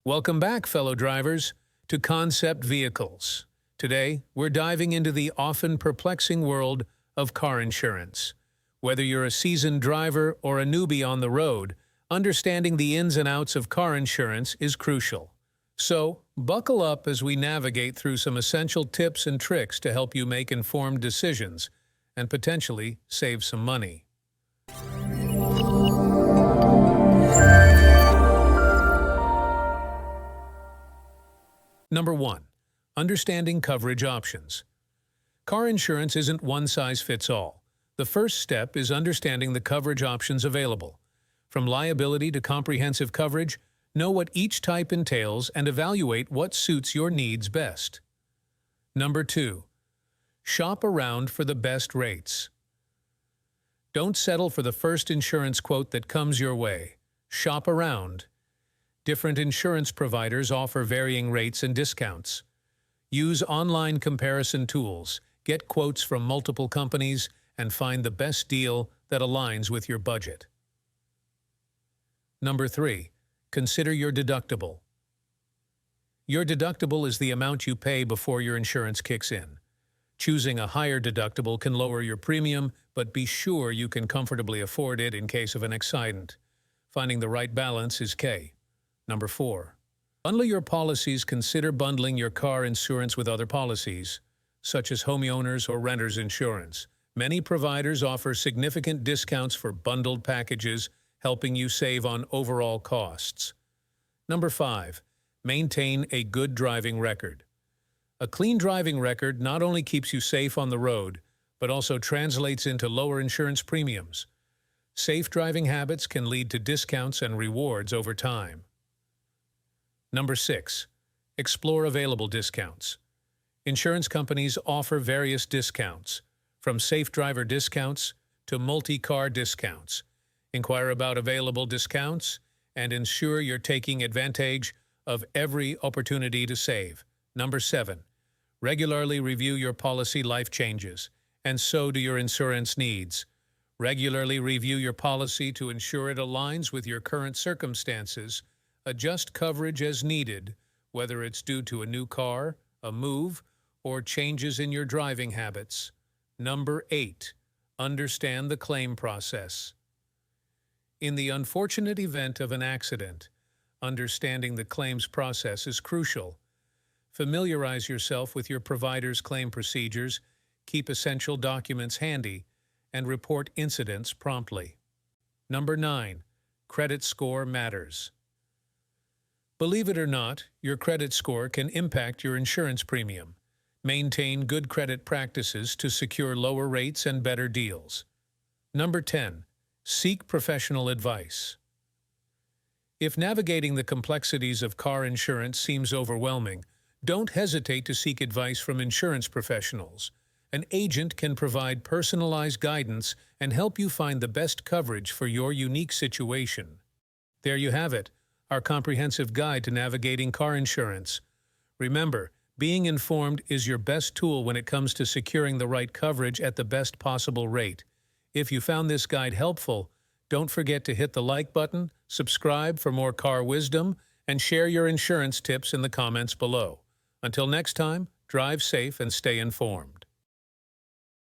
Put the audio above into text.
Welcome back, fellow drivers, to Concept Vehicles. Today, we're diving into the often perplexing world of car insurance. Whether you're a seasoned driver or a newbie on the road, understanding the ins and outs of car insurance is crucial. So, buckle up as we navigate through some essential tips and tricks to help you make informed decisions and potentially save some money. Number 1. Understanding coverage options. Car insurance isn't one size fits all. The first step is understanding the coverage options available. From liability to comprehensive coverage, know what each type entails and evaluate what suits your needs best. Number 2. Shop around for the best rates. Don't settle for the first insurance quote that comes your way. Shop around. Different insurance providers offer varying rates and discounts. Use online comparison tools, get quotes from multiple companies, and find the best deal that aligns with your budget. Number 3. Consider your deductible. Your deductible is the amount you pay before your insurance kicks in. Choosing a higher deductible can lower your premium, but be sure you can comfortably afford it in case of an accident. Finding the right balance is key. Number 4. Bundle your policies. Consider bundling your car insurance with other policies, such as homeowners or renters insurance. Many providers offer significant discounts for bundled packages, helping you save on overall costs. Number 5. Maintain a good driving record. A clean driving record not only keeps you safe on the road, but also translates into lower insurance premiums. Safe driving habits can lead to discounts and rewards over time. Number 6. Explore available discounts. Insurance companies offer various discounts, from safe driver discounts to multi-car discounts. Inquire about available discounts and ensure you're taking advantage of every opportunity to save. Number 7. Regularly review your policy. Life changes, and so do your insurance needs. Regularly review your policy to ensure it aligns with your current circumstances. Adjust coverage as needed, whether it's due to a new car, a move, or changes in your driving habits. Number 8. Understand the claim process. In the unfortunate event of an accident, understanding the claims process is crucial. Familiarize yourself with your provider's claim procedures, keep essential documents handy, and report incidents promptly. Number 9. Credit score matters. Believe it or not, your credit score can impact your insurance premium. Maintain good credit practices to secure lower rates and better deals. Number 10. Seek professional advice. If navigating the complexities of car insurance seems overwhelming, don't hesitate to seek advice from insurance professionals. An agent can provide personalized guidance and help you find the best coverage for your unique situation. There you have it, our comprehensive guide to navigating car insurance. Remember, being informed is your best tool when it comes to securing the right coverage at the best possible rate. If you found this guide helpful, don't forget to hit the like button, subscribe for more car wisdom, and share your insurance tips in the comments below. Until next time, drive safe and stay informed.